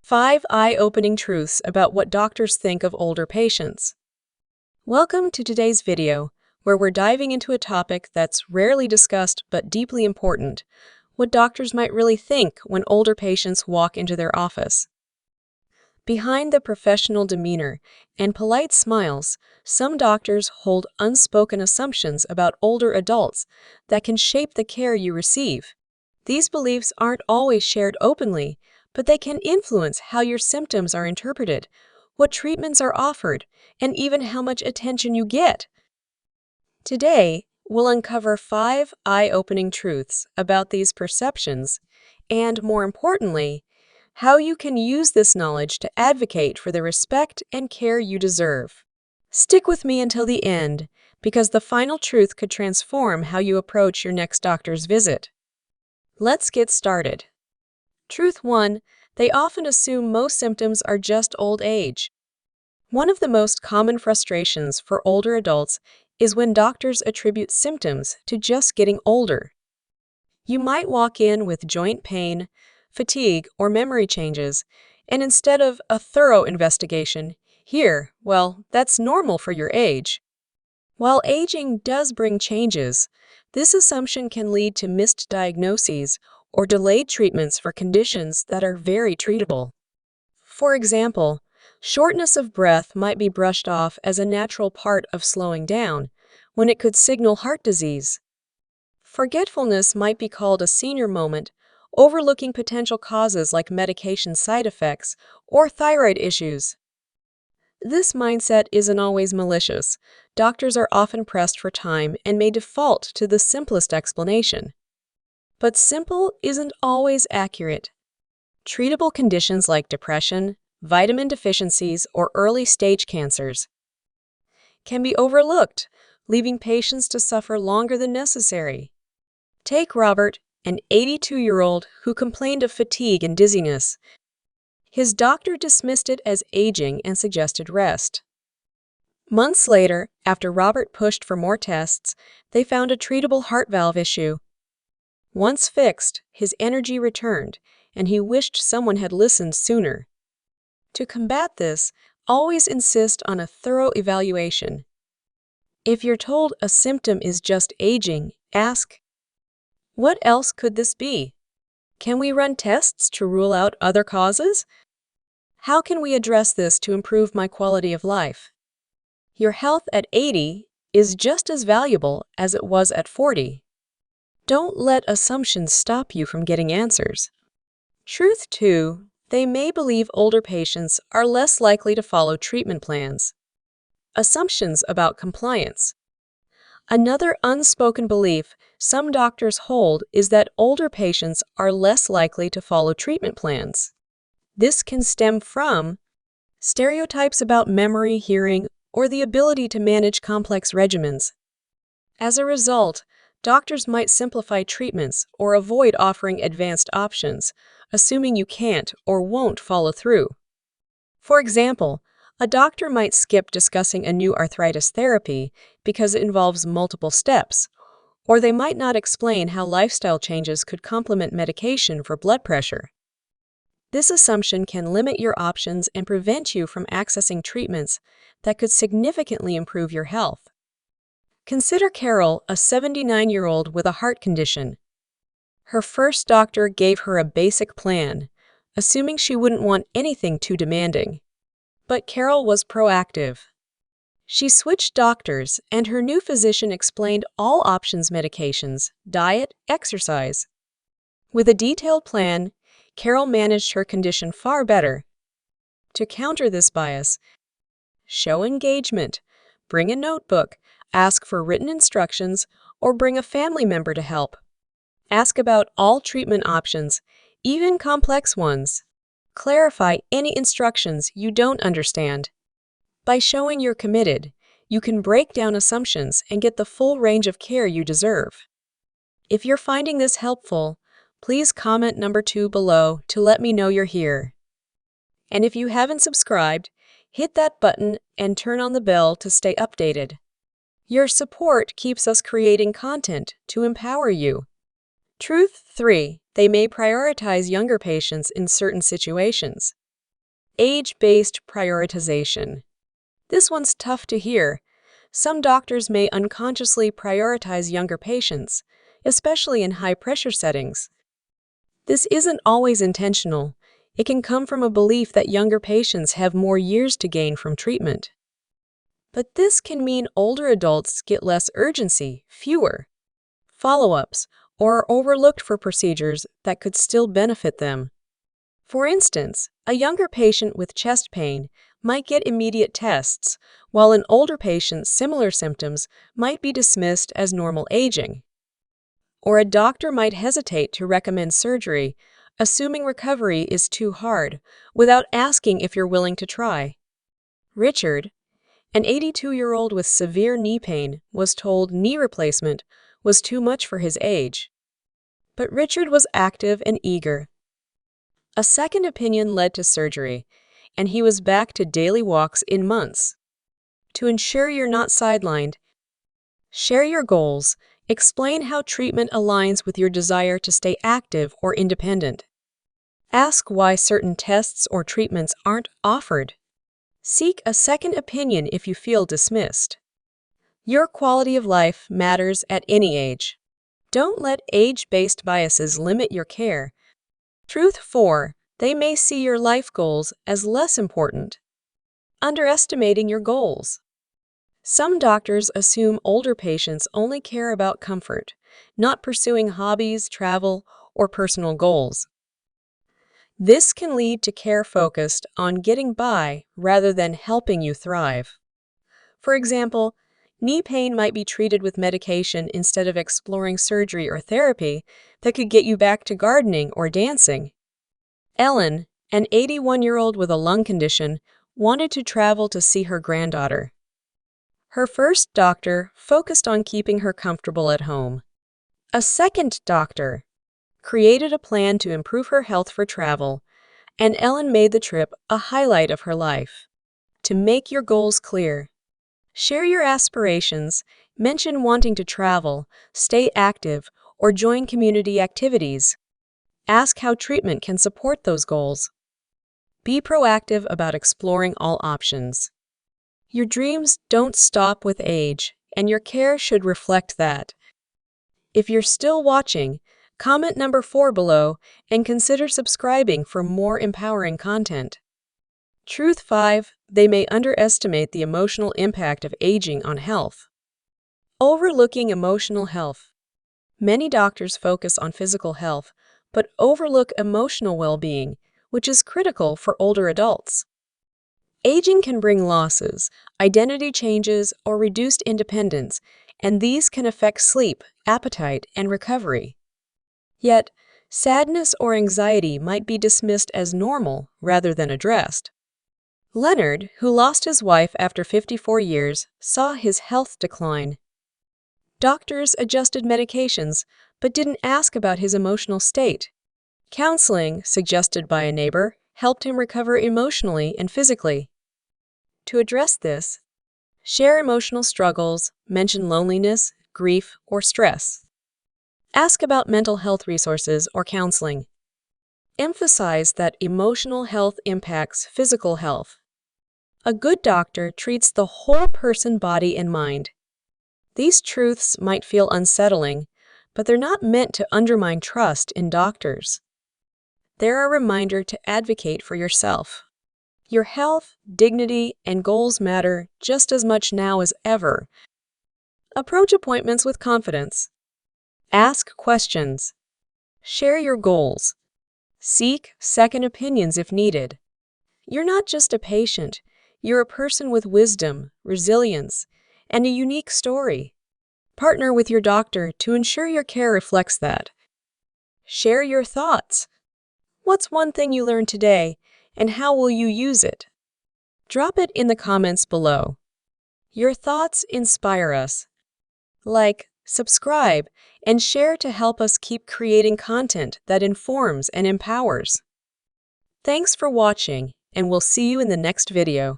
5 eye-opening truths about what doctors think of older patients. Welcome to today's video, where we're diving into a topic that's rarely discussed but deeply important: what doctors might really think when older patients walk into their office. Behind the professional demeanor and polite smiles, some doctors hold unspoken assumptions about older adults that can shape the care you receive. These beliefs aren't always shared openly, but they can influence how your symptoms are interpreted, what treatments are offered, and even how much attention you get. Today, we'll uncover 5 eye-opening truths about these perceptions and, more importantly, how you can use this knowledge to advocate for the respect and care you deserve. Stick with me until the end, because the final truth could transform how you approach your next doctor's visit. Let's get started. Truth 1. They often assume most symptoms are just old age. One of the most common frustrations for older adults is when doctors attribute symptoms to just getting older. You might walk in with joint pain, fatigue, or memory changes, and instead of a thorough investigation, hear, "Well, that's normal for your age." While aging does bring changes, this assumption can lead to missed diagnoses or delayed treatments for conditions that are very treatable. For example, shortness of breath might be brushed off as a natural part of slowing down, when it could signal heart disease. Forgetfulness might be called a senior moment, overlooking potential causes like medication side effects or thyroid issues. This mindset isn't always malicious. Doctors are often pressed for time and may default to the simplest explanation. But simple isn't always accurate. Treatable conditions like depression, vitamin deficiencies, or early-stage cancers can be overlooked, leaving patients to suffer longer than necessary. Take Robert, an 82-year-old who complained of fatigue and dizziness. His doctor dismissed it as aging and suggested rest. Months later, after Robert pushed for more tests, they found a treatable heart valve issue. Once fixed, his energy returned, and he wished someone had listened sooner. To combat this, always insist on a thorough evaluation. If you're told a symptom is just aging, ask, "What else could this be? Can we run tests to rule out other causes? How can we address this to improve my quality of life?" Your health at 80 is just as valuable as it was at 40. Don't let assumptions stop you from getting answers. Truth 2. They may believe older patients are less likely to follow treatment plans. Assumptions about compliance. Another unspoken belief some doctors hold is that older patients are less likely to follow treatment plans. This can stem from stereotypes about memory, hearing, or the ability to manage complex regimens. As a result, doctors might simplify treatments or avoid offering advanced options, assuming you can't or won't follow through. For example, a doctor might skip discussing a new arthritis therapy because it involves multiple steps, or they might not explain how lifestyle changes could complement medication for blood pressure. This assumption can limit your options and prevent you from accessing treatments that could significantly improve your health. Consider Carol, a 79-year-old with a heart condition. Her first doctor gave her a basic plan, assuming she wouldn't want anything too demanding. But Carol was proactive. She switched doctors, and her new physician explained all options: medications, diet, exercise. With a detailed plan, Carol managed her condition far better. To counter this bias, show engagement. Bring a notebook, ask for written instructions, or bring a family member to help. Ask about all treatment options, even complex ones. Clarify any instructions you don't understand. By showing you're committed, you can break down assumptions and get the full range of care you deserve. If you're finding this helpful, please comment number 2 below to let me know you're here. And if you haven't subscribed, hit that button and turn on the bell to stay updated. Your support keeps us creating content to empower you. Truth 3. They may prioritize younger patients in certain situations. age-based prioritization. This one's tough to hear. Some doctors may unconsciously prioritize younger patients, especially in high-pressure settings. This isn't always intentional. It can come from a belief that younger patients have more years to gain from treatment. But this can mean older adults get less urgency, fewer follow-ups, or are overlooked for procedures that could still benefit them. For instance, a younger patient with chest pain might get immediate tests, while an older patient's similar symptoms might be dismissed as normal aging. Or a doctor might hesitate to recommend surgery, assuming recovery is too hard, without asking if you're willing to try. Richard, an 82-year-old with severe knee pain, was told knee replacement was too much for his age. But Richard was active and eager. A second opinion led to surgery, and he was back to daily walks in months. To ensure you're not sidelined, share your goals. Explain how treatment aligns with your desire to stay active or independent. Ask why certain tests or treatments aren't offered. Seek a second opinion if you feel dismissed. Your quality of life matters at any age. Don't let age-based biases limit your care. Truth 4. They may see your life goals as less important. Underestimating your goals. Some doctors assume older patients only care about comfort, not pursuing hobbies, travel, or personal goals. This can lead to care focused on getting by rather than helping you thrive. For example, knee pain might be treated with medication instead of exploring surgery or therapy that could get you back to gardening or dancing. Ellen, an 81-year-old with a lung condition, wanted to travel to see her granddaughter. Her first doctor focused on keeping her comfortable at home. A second doctor created a plan to improve her health for travel, and Ellen made the trip a highlight of her life. To make your goals clear, share your aspirations, mention wanting to travel, stay active, or join community activities. Ask how treatment can support those goals. Be proactive about exploring all options. Your dreams don't stop with age, and your care should reflect that. If you're still watching, comment number 4 below and consider subscribing for more empowering content. Truth 5. They may underestimate the emotional impact of aging on health. Overlooking emotional health. Many doctors focus on physical health, but overlook emotional well-being, which is critical for older adults. Aging can bring losses, identity changes, or reduced independence, and these can affect sleep, appetite, and recovery. Yet, sadness or anxiety might be dismissed as normal rather than addressed. Leonard, who lost his wife after 54 years, saw his health decline. Doctors adjusted medications, but didn't ask about his emotional state. Counseling, suggested by a neighbor, helped him recover emotionally and physically. To address this, share emotional struggles, mention loneliness, grief, or stress. Ask about mental health resources or counseling. Emphasize that emotional health impacts physical health. A good doctor treats the whole person, body, and mind. These truths might feel unsettling, but they're not meant to undermine trust in doctors. They're a reminder to advocate for yourself. Your health, dignity, and goals matter just as much now as ever. Approach appointments with confidence. Ask questions. Share your goals. Seek second opinions if needed. You're not just a patient, you're a person with wisdom, resilience, and a unique story. Partner with your doctor to ensure your care reflects that. Share your thoughts. What's one thing you learned today, and how will you use it? Drop it in the comments below. Your thoughts inspire us. Like, subscribe, and share to help us keep creating content that informs and empowers. Thanks for watching, and we'll see you in the next video.